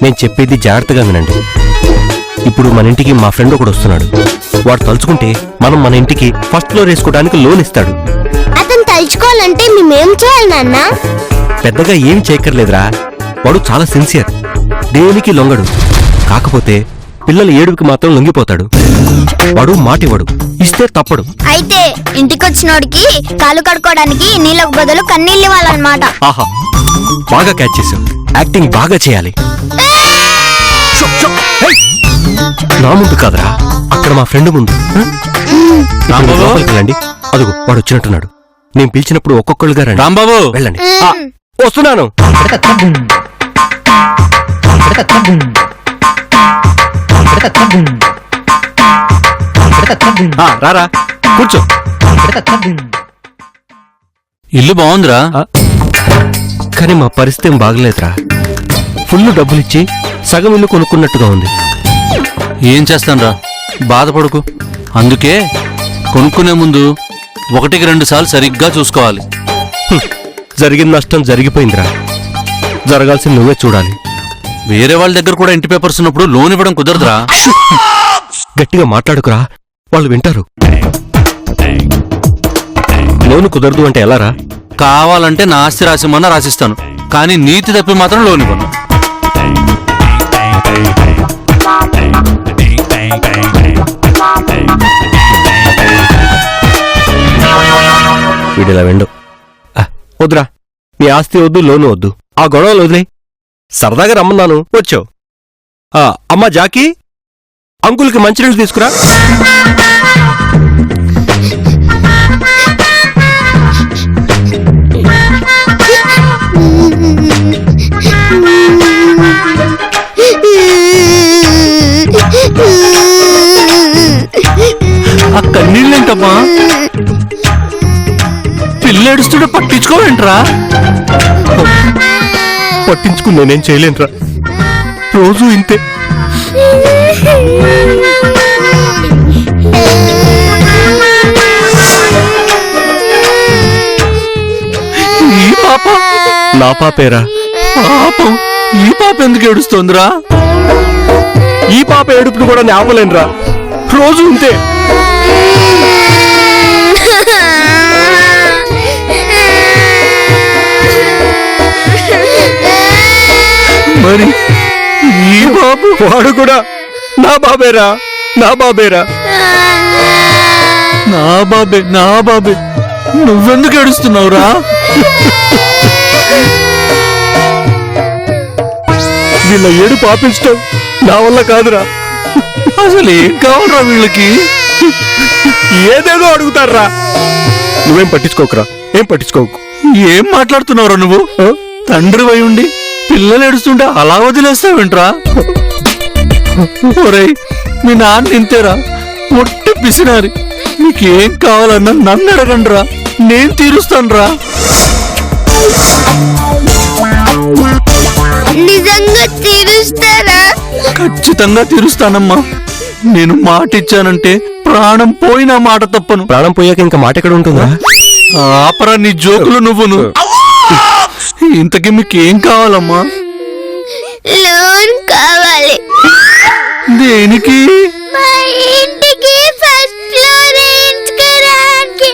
నేను చెప్పేది జాగ్రత్తగా వినండి. ఇప్పుడు మన ఇంటికి మా ఫ్రెండ్ ఒకడు వస్తున్నాడు. వాడు తలుచుకుంటే మనం మన ఇంటికి ఫస్ట్ ఫ్లోర్ వేసుకోవడానికి లోన్ ఇస్తాడు. అతను తలుచుకోవాలంటే మేమేం చేయాలి నాన్న? పెద్దగా ఏం చేయక్కర్లేదురా. వాడు చాలా సిన్సియర్, దేనికి లొంగడు. కాకపోతే పిల్లల ఏడుపుకి మాత్రం లొంగిపోతాడు. వాడు మాటివాడు, ఇస్తే తప్పడు. అయితే ఇంటికొచ్చినోడికి కాలు కడుక్కోవడానికి నీళ్ళకు బదులు కన్నీళ్ళు ఇవ్వాలన్నమాట. ఆహా, బాగా క్యాచ్ చేసావు. యాక్టింగ్ బాగా చేయాలి. నా ముందు కాదురా, అక్కడ మా ఫ్రెండ్ ముందు. లోపలికి వెళ్ళండి. అదుగో వాడు వచ్చినట్టున్నాడు. నేను పిలిచినప్పుడు ఒక్కొక్కళ్ళుగా రండి. రాంబాబు వెళ్ళండి. వస్తున్నాను. రారా, కూర్చో. ఇల్లు బాగుందిరా, కానీ మా పరిస్థితి ఏం బాగలేదురా. ఫుల్ డబ్బులిచ్చి సగం ఇల్లు కొనుక్కున్నట్టుగా ఉంది. ఏం చేస్తానురా, బాధపడుకు. అందుకే కొనుక్కునే ముందు 1-2 సార్లు సరిగ్గా చూసుకోవాలి. జరిగిన నష్టం జరిగిపోయిందిరా. జరగాల్సింది నువ్వే చూడాలి. వేరే వాళ్ళ దగ్గర కూడా ఇంటి పేపర్స్ ఉన్నప్పుడు లోన్ ఇవ్వడం కుదరదురా. గట్టిగా మాట్లాడుకురా, వాళ్ళు వింటారు. లోను కుదరదు అంటే ఎలారా? కావాలంటే నా ఆస్తి రాసిమన్నా రాసిస్తాను, కానీ నీతి తప్పి మాత్రం లోన్ ఇవ్వను. వీడిలా వెండు. వద్దురా, నీ ఆస్తి వద్దు, లోను వద్దు. ఆ గొడవలు వదిలే. సరదాగా రమ్మన్నాను, వచ్చావు. అమ్మా జాకీ, అంకుల్కి మంచినీళ్ళు తీసుకురా. ఆ కన్నీళ్ళేంటమ్మా? పిల్లేడుస్తుంటే పట్టించుకోవేంట్రా? పట్టించుకుని నేనేం చేయలేనురా, రోజూ ఇంతే. ఈ పాప నా పాపేరా. పాపం, ఈ పాప ఎందుకు ఏడుస్తోందిరా? ఈ పాప ఏడుపును కూడా నేను ఆపలేనురా, రోజు ఇంతే. మరి ఈ బాబు? వాడు కూడా నా బాబేరా, నా బాబేరా. నా బాబే, నా బాబే. నువ్వెందుకు ఏడుస్తున్నావురా? వీళ్ళ ఏడు పాపించటం నా వల్ల కాదురా. అసలు ఏం కావాలరా వీళ్ళకి? ఏదేదో అడుగుతారా. నువ్వేం పట్టించుకోకురా, ఏం పట్టించుకోకు. ఏం మాట్లాడుతున్నావురా నువ్వు? తండ్రి వై ఉండి పిల్లలు ఏడుస్తుంటే అలా వదిలేస్తావేంట్రా? ఒరేయ్, మీ నాన్న ఇంతేరా, మొట్టి పిసినారి. నీకేం కావాలన్నా నన్ను అడగండిరా, నేను తీరుస్తానురా. నిజంగా తీరుస్తారా? ఖచ్చితంగా తీరుస్తానమ్మా. నేను మాట ఇచ్చానంటే ప్రాణం పోయినా మాట తప్పను. ప్రాణం పోయాక ఇంకా మాట ఎక్కడ ఉంటుందా? ఆపరా నీ జోకులు నువ్వును. ఇంతకీ మీకేం కావాలమ్మా? లోన్ కావాలి. దేనికి? మా ఇంటికి ఫస్ట్ ఫ్లోర్ వేయించుకోవడానికి.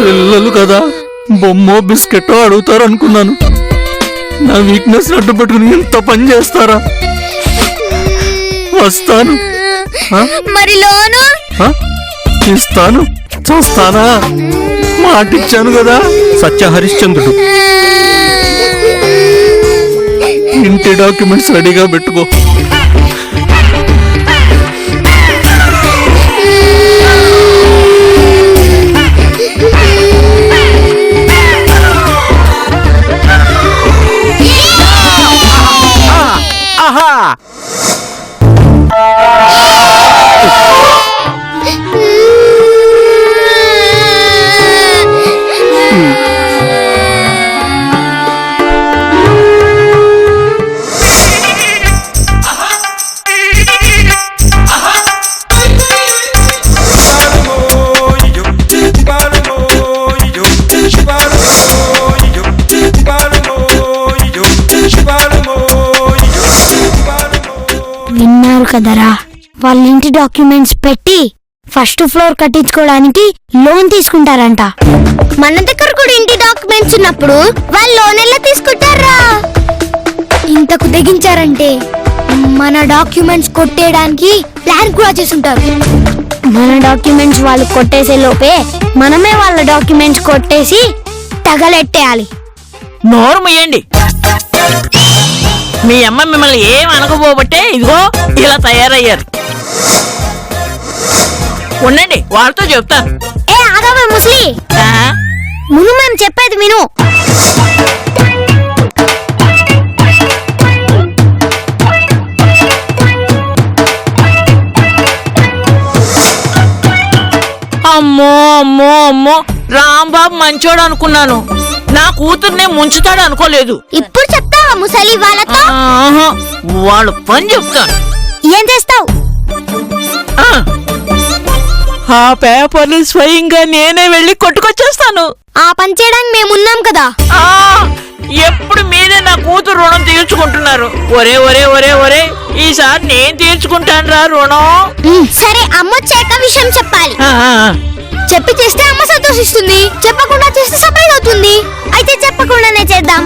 పిల్లలు కదా, బొమ్మో బిస్కెట్టో అడుగుతారు అనుకున్నాను. నా వీక్నెస్ అడ్డు పెట్టుకుని ఎంత పని చేస్తారా? వస్తాను. మరి లోను ఇస్తాను, చూస్తానా? మాటిచ్చాను కదా. సత్య హరిశ్చంద్రుడు. ఇంటి డాక్యుమెంట్స్ రెడీగా పెట్టుకో. కదరా, వాళ్ళ ఇంటి డాక్యుమెంట్స్ పెట్టి ఫస్ట్ ఫ్లోర్ కట్టించుకోవడానికి లోన్ తీసుకుంటారంట. మన దగ్గర కూడా ఇంటి డాక్యుమెంట్స్ ఉన్నప్పుడు వాళ్ళు లోన్ ఎలా తీసుకుంటారా? ఇంతకు తెగించారంటే మన డాక్యుమెంట్స్ కొట్టేయడానికి ప్లాన్ కూడా చేసుంటారు. మన డాక్యుమెంట్స్ వాళ్ళు కొట్టేసే లోపే మనమే వాళ్ళ డాక్యుమెంట్స్ కొట్టేసి తగలెట్టేయాలి. నోరు ముయ్యండి. మీ అమ్మ మిమ్మల్ని ఏం అనకపోబట్టే ఇదిగో ఇలా తయారయ్యారు. ఉండండి, వాళ్ళతో చెప్తాను. ఏ ఆగవే ముసలి, ఆ? ముందు మేము చెప్పేది విను. అమ్మో అమ్మో అమ్మో, రాంబాబు మంచోడు అనుకున్నాను, నా కూతుర్నే ముంచుతాడు అనుకోలేదు. ఇప్పుడు చెప్తావా ముసలి వాళ్ళతో? ఆహా, వాళ్ళు పని చెప్తాను. ఏం చేస్తావు? ఆ పేపర్లు స్వయంగా నేనే వెళ్ళి కొట్టుకొచ్చేస్తాను. ఆ పని చేయడానికి మేమున్నాం కదా. ఆ, ఎప్పుడు మీరే నా కూతురు రుణం తీర్చుకుంటున్నారు. ఒరే ఒరే ఒరే ఒరే, ఈసారి నేను తీర్చుకుంటాను రా రుణం. సరే, అమ్మ వచ్చాక విషయం చెప్పాలి. ఆ, చెప్పి చేస్తే అమ్మ సంతోషిస్తుంది, చెప్పకుండా చేస్తే సర్ప్రైజ్ అవుతుంది. అయితే చెప్పకుండానే చేద్దాం.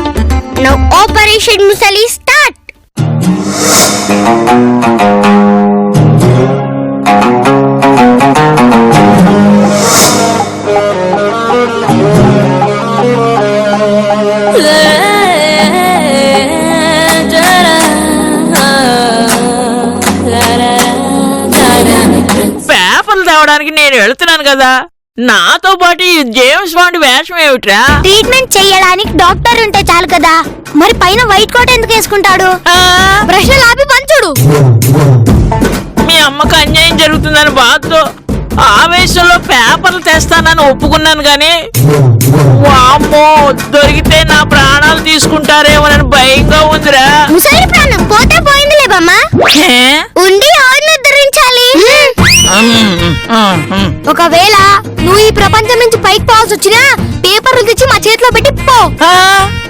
నౌ ఆపరేషన్ ముసలి స్టార్ట్. పేపర్లు తేవడానికి నేను వెళ్తున్నాను కదా, నాతో పాటు ఈ జేమ్స్ బాండ్ వేషం ఏమిట్రా? ట్రీట్మెంట్ చేయడానికి డాక్టర్ ఉంటే చాలు కదా, మరి పైన వైట్ కోట్ ఎందుకు వేసుకుంటాడు? ప్రశ్నలు ఆపి పంచుడు. మీ అమ్మకు అన్యాయం జరుగుతుందని బాధతో ఆవేశంలో పేపర్లు తెస్తానని ఒప్పుకున్నాను గాని, వామ్మో, దొరికితే నా ప్రాణాలు తీసుకుంటారేమోనని భయంగా ఉందిరా. ముసలి ప్రాణం పోతే పోయిందిలే బామ్మ, ఉండి ఎవరిని ఉద్ధరించాలి? ఒకవేళ నువ్వు ఈ ప్రపంచం నుంచి పైకి పోవాల్సి వచ్చినా పేపర్లు తెచ్చి మా చేతిలో పెట్టి పో.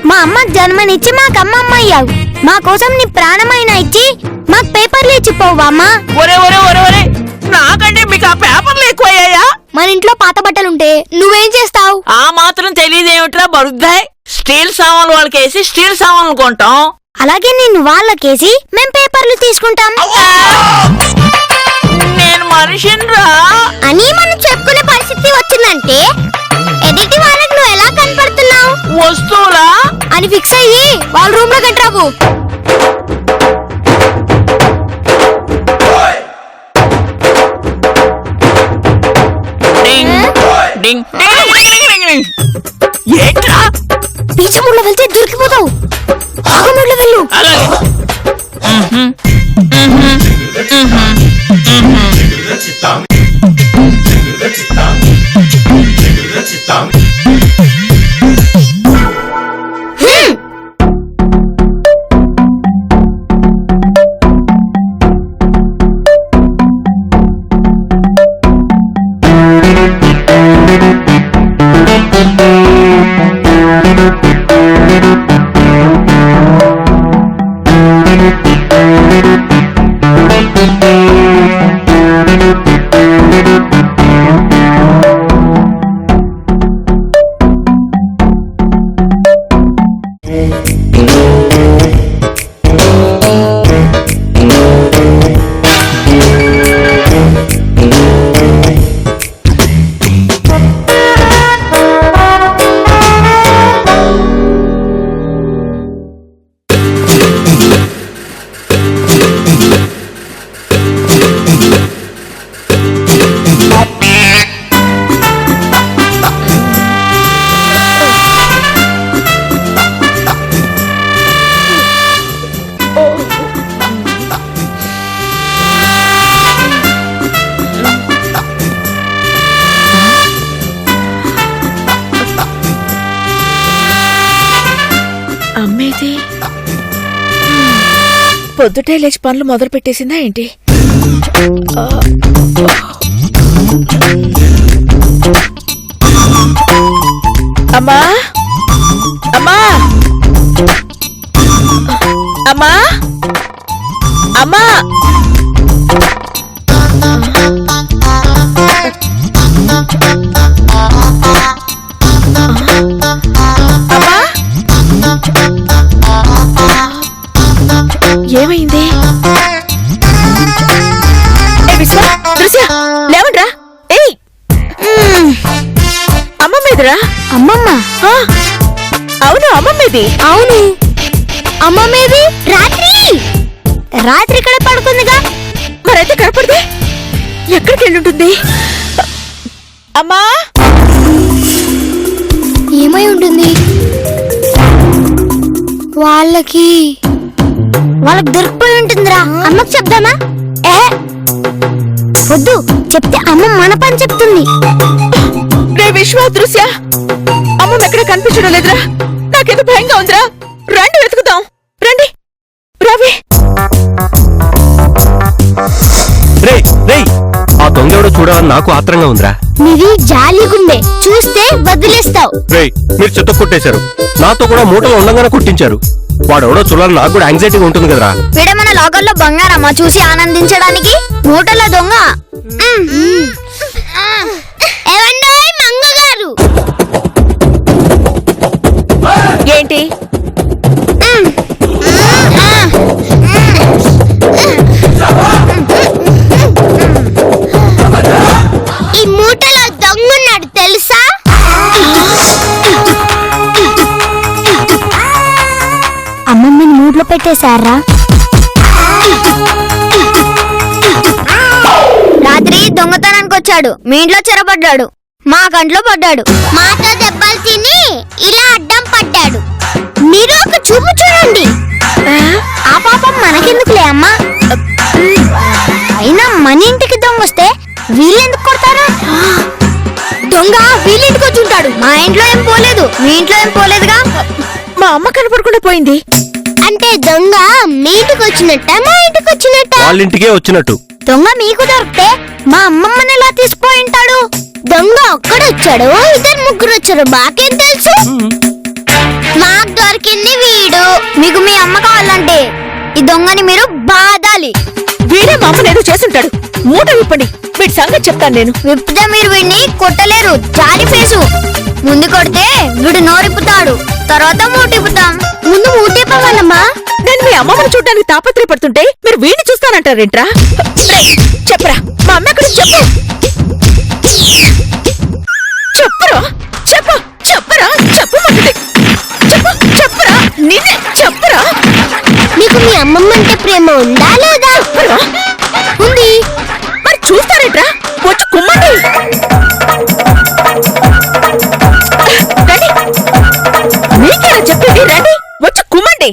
మా అమ్మకు జన్మనిచ్చి మాకు అమ్మమ్మ అయ్యావు, మా కోసం నీ ప్రాణమైనా ఇచ్చి మాకు పేపర్లు ఇచ్చి పోవమ్మా. ఒరే ఒరే ఒరే ఒరే, నాకంటే మీకు ఆ పేపర్లు ఎక్కువయ్యాయా? మన ఇంట్లో పాత బట్టలుంటే నువ్వేం చేస్తావు? ఆ మాత్రం తెలియదేమిట్రా బరుద్దాయ్. స్టీల్ సామాన్లు వాళ్ళకేసి స్టీల్ సామాన్లు కొంటాం. అలాగే నిన్ను వాళ్ళకేసి మేం పేపర్లు తీసుకుంటాం నేను మనిషినిరా అని మనం చెప్పుకునే పరిస్థితి వచ్చిందంటే ఎదుటి వాళ్ళకి నువ్వు ఎలా కనపడుతున్నావు? వస్తువులా అని ఫిక్స్ అయ్యి వాళ్ళ రూమ్ లో గంటరావు. ఏంట్రా? పీచు మూడ్లో వెళ్తే దొరికిపోతావు. ఆగు మూడ్లో వెళ్ళు. అమ్మేది పొద్దుటే లేచి పనులు మొదలు పెట్టేసిందా ఏంటి? అమ్మా అమ్మా అమ్మా అమ్మా అమ్మా ఏమైంది? ఏ విశ్వ, దృశ్య, లేవండ్రా. ఏయ్, అమ్మమ్మ ఎదురా? అమ్మమ్మ ఆ, అవును అమ్మమ్మది. అవును అమ్మమ్మేది రాత్రి రాత్రి ఇక్కడ పడుకుందిగా. మరైతే కనపడితే ఎక్కడికి వెళ్ళుంటుంది? అమ్మా, ఏమై ఉంటుంది? వాళ్ళకి దొరికిపోయి ఉంటుందిరా. అమ్మకు చెప్దామా? వద్దు, చెప్తే అమ్మ మన పని చెప్తుంది. రే విశ్వ, దృశ్య, అమ్మమ్మ ఎక్కడ కనిపించడం లేదురా. నాకేదో భయంగా ఉందిరా. రండి వెతుకుదాం, రండి. రవి, రే రే ఆ దొంగ ఎవడో చూడాలని నాకు ఆత్రంగా ఉందిరా. నీది జాలిగుండే, చూస్తే వదిలేస్తావు. రే మీరు చెత్త కొట్టేశారు, నాతో కూడా మూటలు ఉండగానే కుట్టించారు. వాడెవడో చూడాలని నాకు కూడా యాంగ్జైటీగా ఉంటుంది కదరా. వీడ మన లాగర్లో బంగారమ్మా చూసి ఆనందించడానికి మూటల దొంగ. ఏవండోయ్ మంగగారు, ఏంటి? ఈ మూటలో దొంగన్నాడు తెలుసా? అమ్మమ్మని మూట్లో పెట్టేశారా? రాత్రి దొంగతనానికి వచ్చాడు, మీ ఇంట్లో చెరపడ్డాడు, మా కంట్లో పడ్డాడు, మాతో దెబ్బలు తిని ఇలా అడ్డం పడ్డాడు. మీరు ఒక చూపు చూడండి. ఆ పాపం మనకెందుకులే అమ్మా. అయినా మన ఇంటికి దొంగ వస్తే వీళ్ళెందుకు కొడతారా? దొంగ వీళ్ళింటికి వచ్చి ఉంటాడు, మా ఇంట్లో ఏం పోలేదు, మీ ఇంట్లో ఏం పోలేదుగా. మా అమ్మ కనపడకుండా పోయింది అంటే దొంగ మీ ఇంటికి వచ్చినట్ట, మా ఇంటికి వచ్చినట్ట? వాళ్ళ ఇంటికే వచ్చినట్టు. దొంగ మీకు దొరికితే మా అమ్మమ్మని ఎలా తీసుకుపోయి ఉంటాడు? దొంగ ఒక్కడొచ్చాడు, ఇద్దరు ముగ్గురు వచ్చారు, మాకేం తెలుసు? మాకు దొరికింది వీడు. మీకు మీ అమ్మ కావాలంటే ఈ దొంగని మీరు బాధాలి. వీడే మా అమ్మని ఏదో చేసుంటాడు. మూట విప్పండి, వీడి సంగతి చెప్తాను నేను. విప్పితే మీరు వీడిని కొట్టలేరు, జారి ఫేసు. ముందు కొడితే వీడు నోరిప్పుతాడు, తర్వాత మూటిప్పుతాం. ముందు మూటిప్పవాలమ్మా. నేను మీ అమ్మమ్మని చూడడానికి తాపత్రయపడుతుంటే మీరు వీడిని చూస్తానంటారేంట్రా? రేయ్, చెప్పరా, మా అమ్మ ఎక్కడ? చెప్పు, చెప్పురా, చెప్పు, చెప్పరా, చెప్పమంటుంది. చెప్పు, చెప్పరా, నిన్నే చెప్పరా. మీకు మీ అమ్మమ్మ అంటే ప్రేమ ఉందా లేదా? చెప్పరా. ఉంది. మరి చూస్తారేంట్రా, వచ్చి కుమ్మండి. రండి, మీకేనా చెప్పేది? రండి, వచ్చి కుమ్మండి.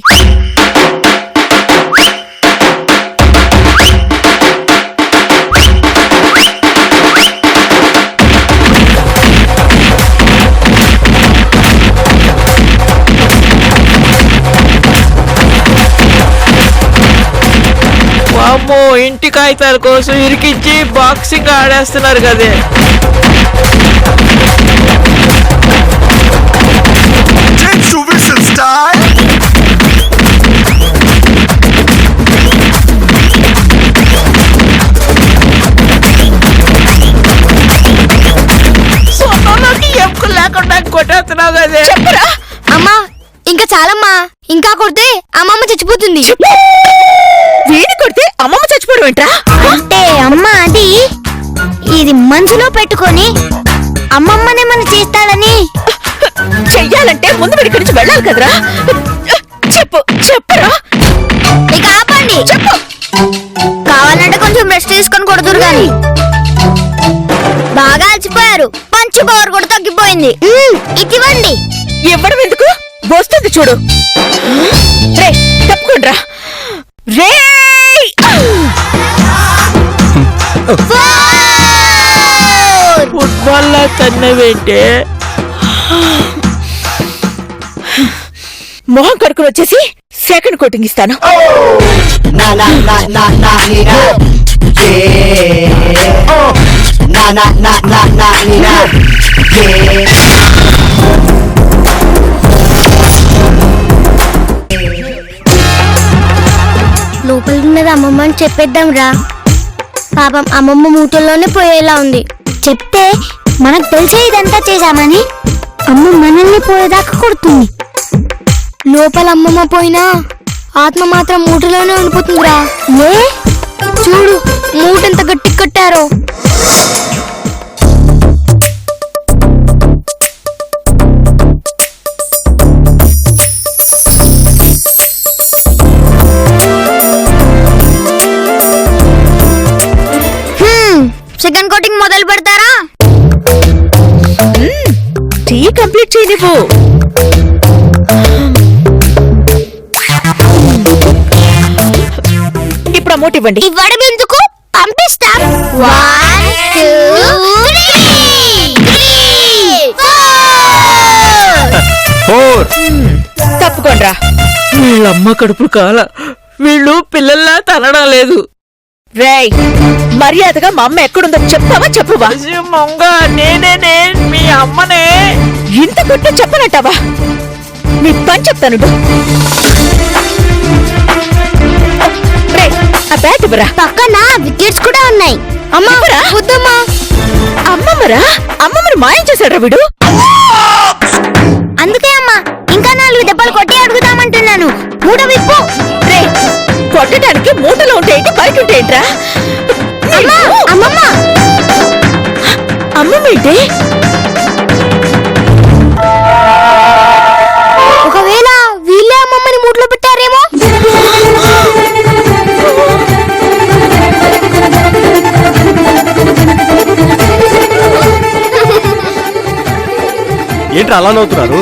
వామ్మో, ఇంటి కాగితాల కోసం ఇరికించి బాక్సింగ్ ఆడేస్తున్నారు కదే. సొంతంలోకి ఎప్పుడు లేకుండా కొట్టేస్తున్నావు కదే. చెప్పరా. అమ్మా ఇంకా చాలమ్మా, ఇంకా కొడితే అమ్మమ్మ చచ్చిపోతుంది. వీడి కొడితే అమ్మమ్మ చచ్చిపోవడం ఏంట్రా? అంటే అమ్మ అది ఇది మనసులో పెట్టుకొని అమ్మమ్మనేమన్నా చేస్తాడని. చెయ్యాలంటే ముందు వీడి నుంచి వెళ్ళాలి కదరా. చెప్పు, చెప్పరా. ఇక ఆపండి. చెప్పు. కావాలంటే కొంచెం రెస్ట్ తీసుకొని కొడుతురు గాని. బాగా అలసిపోయారు, పంచి పవర్ కూడా తగ్గిపోయింది. ఇవ్వండి. ఇవ్వడం ఎందుకు? వస్తుంది చూడు. రే తప్పుకోండ్రా. రే ఫుట్బాల్ లా తన్నవేంటే? మొహం కడుకుని వచ్చేసి సెకండ్ కోటింగ్ ఇస్తాను. లోపల ఉన్నది అమ్మమ్మ అని చెప్పేద్దాం రా. పాపం అమ్మమ్మ మూటల్లోనే పోయేలా ఉంది. చెప్తే మనకు తెలిసే ఇదంతా చేశామని అమ్మ మనల్ని పోయేదాకా కొడుతుంది. లోపల అమ్మమ్మ పోయినా ఆత్మ మాత్రం మూటలోనే ఉండిపోతుందిరా. ఏ చూడు మూటెంత గట్టి కట్టారో. సెకండ్ కోటింగ్ మొదలు పెడతారా? టీ కంప్లీట్ చేయి నువ్వు. ఇప్పుడు అమౌంట్ ఇవ్వండి. ఇవ్వడం ఎందుకు, పంపిస్తాం. 1 2 3 4 తప్పుకోండ్రా. వీళ్ళమ్మ కడుపు కాల, వీళ్ళు పిల్లల్లా తనడం లేదు. రేయ్, మర్యాదగా మా అమ్మ ఎక్కడుందో చెప్తావా చెప్పవా? మంగ నేనే మీ అమ్మనే. ఇంత కొట్టు చెప్పనంటావా? నీ పని చెప్తాను. రేయ్, ఆ బ్యాట్ ఇవ్వరా. పక్కన వికెట్స్ కూడా ఉన్నాయి. అమ్మా ఇవ్వరా? వద్దమ్మా. అమ్మమ్మరా? అమ్మమ్మని మాయం చేశాడ్రా వీడు. అందుకే అమ్మా ఇంకా 4 దెబ్బలు కొట్టి అడుగుతామంటున్నాను. మూడ విప్పు. రేయ్, కొట్టడానికి మూటలో ఉంటాయేంటి, బయట ఉంటాయేంట్రా? అమ్మమ్మ అమ్మమ్మేంటి? ఒకవేళ వీళ్ళే అమ్మమ్మని మూట్లో పెట్టారేమో. ఏంట్రా అలా నవ్వుతున్నారు?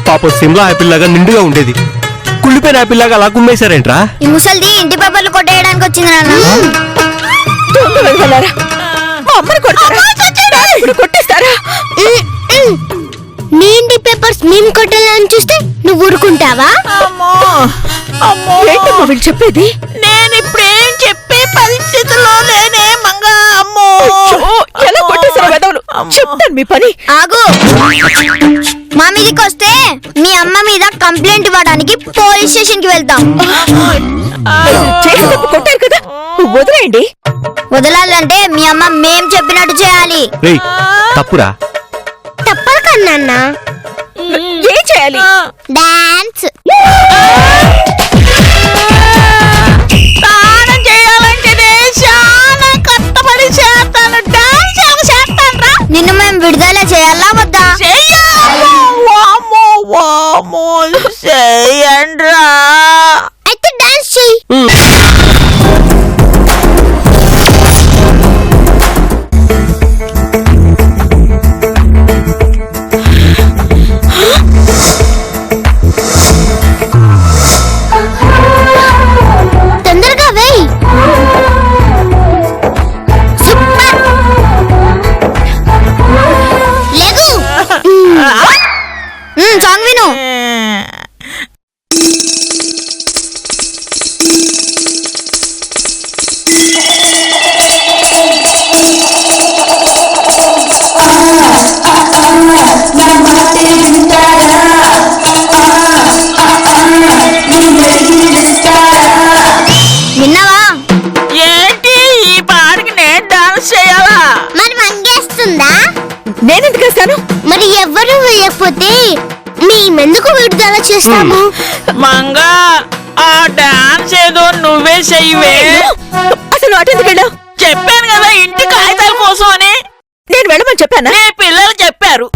పాప సిమ్లా యాపిల్ లాగా నిండుగా ఉండేది, కుళ్ళిపోయిన యాపిల్ లాగా అలా కుమ్మేశారేంట్రా? ఈ ముసల్ది ఇంటి పేపర్లు కొట్టేయడానికి వచ్చింది నాన్న. దొంగ వెధవలారా. మా అమ్మని కొడతారా? ఇప్పుడు కొట్టేస్తారా? నీ ఇంటి పేపర్స్ మేము కొట్టాలని చూస్తే నువ్వు ఊరుకుంటావా? అమ్మో అమ్మో, ఏంటమ్మా వీళ్ళు చెప్పేది? నేనిప్పుడేం చెప్పే పరిస్థితిలో లేనే మంగ. అమ్మో, అయ్యో, ఎలా కొట్టేశారు వెధవలు? చెప్తాను మీ పని. ఆగు. మా మీదకి వస్తే మీ అమ్మ మీద కంప్లైంట్ ఇవ్వడానికి పోలీస్ స్టేషన్ కి వెళ్తాం. చేసి తప్పు కొట్టారు కదా, వదిలేయండి. వదలాలంటే మీ అమ్మ మేం చెప్పినట్టు చేయాలి. రేయ్ తప్పురా. తప్పదు కన్నా. ఏం చేయాలి? డాన్స్. స్నానం చేయాలంటేనే చాలా కష్టపడి చేస్తాను. డాన్స్ చేస్తాను రా. నిన్ను మేము విడుదల చేయాలా వద్దా? వామో చెయ్యండ్రా. అయితే డాన్స్ చెయ్యి. తొందరగా వెయ్యి. సూపర్. లేగు. సాంగ్ విను. విన్నావా? ఏంటి ఈ పాటకి నేను డాన్స్ చేయాలా? మరి మంగేస్తుందా? నేనెందుకు వేస్తాను? మరి ఎవ్వరు వేయకపోతే మేమెందుకు విడుదల చేస్తాము? మంగ, ఆ డాన్స్ ఏదో నువ్వే చెయ్యవే. అసలు అటెందుకు వెళ్ళావు? చెప్పాను కదా ఇంటి కాగితాల కోసం అని. నేను వెళ్ళమని చెప్పానా? నీ పిల్లలు చెప్పారు.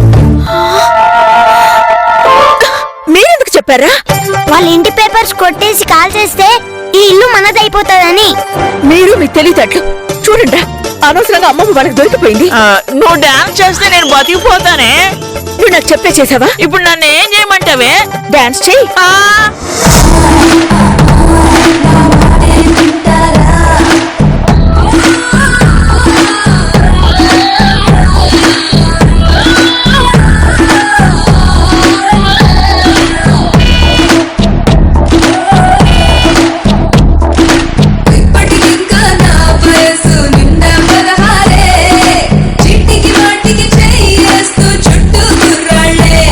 మీరెందుకు చెప్పారా? వాళ్ళ ఇంటి పేపర్స్ కొట్టేసి కాల్ చేస్తే ఈ ఇల్లు మనదైపోతుందని. మీరు మీ తెలియటట్లు చూడండి. అనవసరంగా అమ్మమ్మ వాళ్ళకి దొరికిపోయింది. నువ్వు డాన్స్ చేస్తే నేను బతికిపోతానే. నువ్వు నాకు చెప్పే చేసావా? ఇప్పుడు నన్ను ఏం చేయమంటావు? అంటావే డాన్స్ చెయ్యి. ఆ, ఇప్పటికింకా నా వయసు నిండా 16 చిట్టికి మాటికి చెయ్యేస్తూ చుట్టూ గుర్రాళ్ళే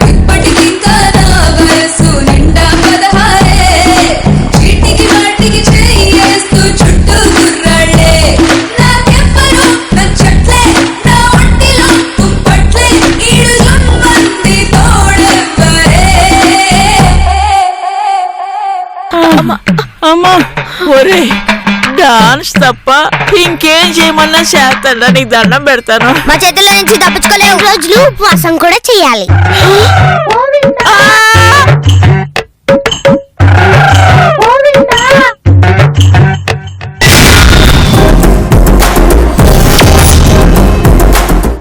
ఇప్పటికింకా నా వయసు నిండా 16 చిట్టికి మాటికి చెయ్యేస్తూ చుట్టూ గుర్రాళ్ళే నాకెవ్వరూ నచ్చట్లే నా ఒంటిలో కుంపట్లే ఈడు జుమ్మంది తోడెవ్వరే అమ్మా ఒరే డాన్స్ తప్ప ఇంకేం చేయమన్నా చేస్తాడా నీకు దండం పెడతాను మా చేతుల్లో నుంచి తప్పించుకోలేవు రోజులు ఉపవాసం కూడా చేయాలి